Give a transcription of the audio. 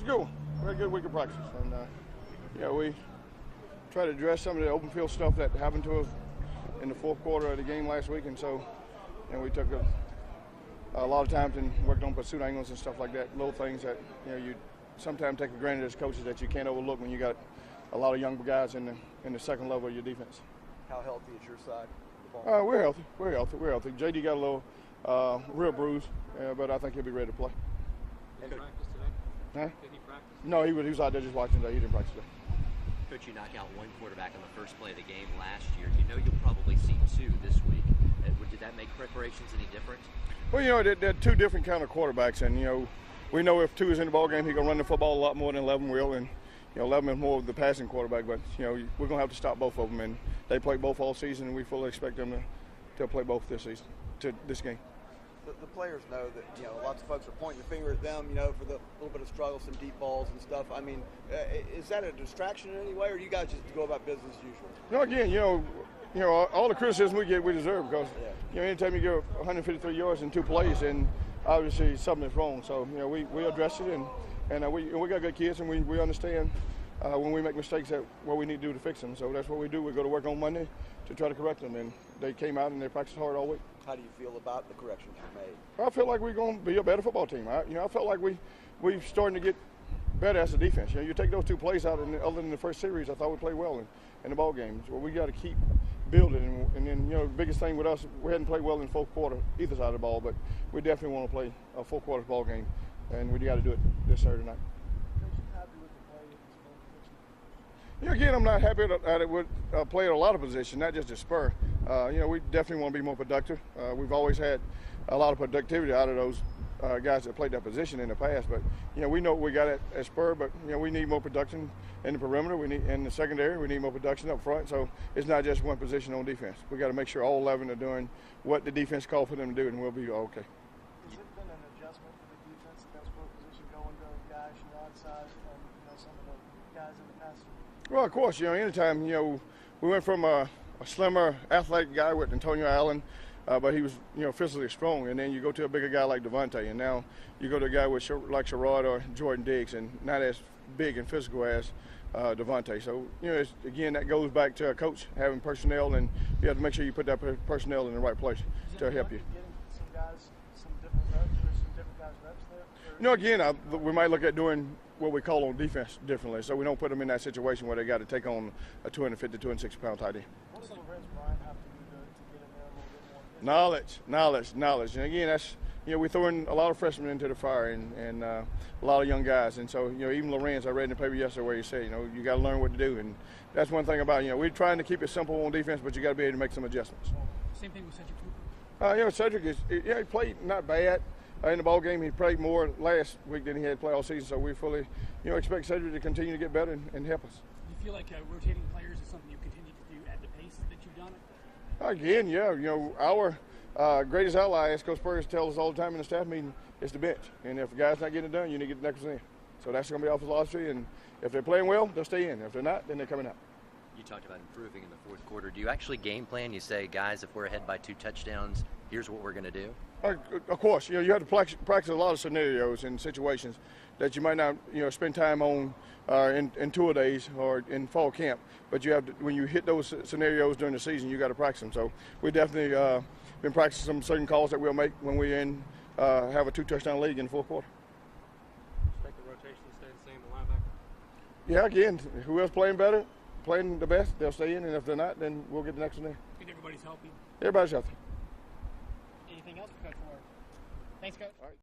a good one. We had a good week of practice, and we try to address some of the open field stuff that happened to us in the fourth quarter of the game last week, and so we took a lot of time and worked on pursuit angles and stuff like that, little things that you sometimes take for granted as coaches that you can't overlook when you got a lot of younger guys in the second level of your defense. How healthy is your side of the ball? We're healthy. JD got a little real bruise, but I think he'll be ready to play. Did he practice today? Huh? Did he practice? No, he was out there just watching today. He didn't practice today. Coach, you knock out one quarterback on the first play of the game last year. You know you'll probably see two this week. Did that make preparations any different? Well, they're two different kind of quarterbacks, and we know if two is in the ball game, he's gonna run the football a lot more than 11 will, and 11 is more of the passing quarterback. But we're gonna have to stop both of them, and they play both all season, and we fully expect them to play both this season, to this game. The players know that lots of folks are pointing the finger at them, for the little bit of struggle, some deep balls and stuff. I mean, is that a distraction in any way, or do you guys just go about business as usual? No, again, all the criticism we get, we deserve, because anytime you get 153 yards in 2 plays, and obviously something is wrong. So we address it, and we got good kids, and we understand when we make mistakes that what we need to do to fix them. So that's what we do. We go to work on Monday to try to correct them, and they came out and they practiced hard all week. How do you feel about the corrections you made? I feel like we're going to be a better football team. I felt like we're starting to get better as a defense. You take those 2 plays out, and other than the first series, I thought we played well in the ball games. Well, we got to keep building, and then the biggest thing with us, we hadn't played well in the fourth quarter either side of the ball, but we definitely want to play a full quarter ball game, and we got to do it this Saturday night. Again, I'm not happy that it would play at a lot of positions, not just a spur. We definitely want to be more productive. We've always had a lot of productivity out of those guys that played that position in the past. But we know what we got at spur, but we need more production in the perimeter. We need in the secondary. We need more production up front. So it's not just one position on defense. We got to make sure all 11 are doing what the defense called for them to do, and we'll be okay. Has it been an adjustment for the defense at that spur position, going to guys outside from some of the guys in the past? Well, of course, anytime, we went from a slimmer, athletic guy with Antonio Allen, but he was, physically strong. And then you go to a bigger guy like Devontae, and now you go to a guy like Sherrod or Jordan Diggs, and not as big and physical as Devontae. So, again, that goes back to a coach having personnel, and you have to make sure you put that personnel in the right place to help you. Getting some guys, some different reps, or some different guys' reps there? Again, we might look at doing what we call on defense differently, so we don't put them in that situation where they got to take on a 250, 260-pound tight end. What does Lorenzo Ward have to do to get in there a little bit more? Knowledge. And again, that's, we throw in a lot of freshmen into the fire and a lot of young guys. And so, even Lorenzo, I read in the paper yesterday where he said, you got to learn what to do. And that's one thing about, we're trying to keep it simple on defense, but you got to be able to make some adjustments. Same thing with Cedric Cooper. Cedric he played not bad. In the ball game, he played more last week than he had played all season, so we fully, expect Cedric to continue to get better and help us. Do you feel like rotating players is something you continue to do at the pace that you've done it? Again, our greatest ally, as Coach Spurs tells us all the time in the staff meeting, is the bench. And if a guy's not getting it done, you need to get the next one in. So that's going to be our philosophy, and if they're playing well, they'll stay in. If they're not, then they're coming out. You talked about improving in the fourth quarter. Do you actually game plan? You say, guys, if we're ahead by 2 touchdowns, here's what we're going to do? Of course, you have to practice a lot of scenarios and situations that you might not, spend time on in tour days or in fall camp. But you have to, when you hit those scenarios during the season, you got to practice them. So we definitely been practicing some certain calls that we'll make when we have a 2-touchdown league in the fourth quarter. Expect the rotation to stay the same, the linebacker? Yeah, again, whoever's playing better, playing the best, they'll stay in, and if they're not, then we'll get the next one in. I think everybody's healthy. Everybody's healthy. Anything else for Coach Ward? Thanks, Coach. All right.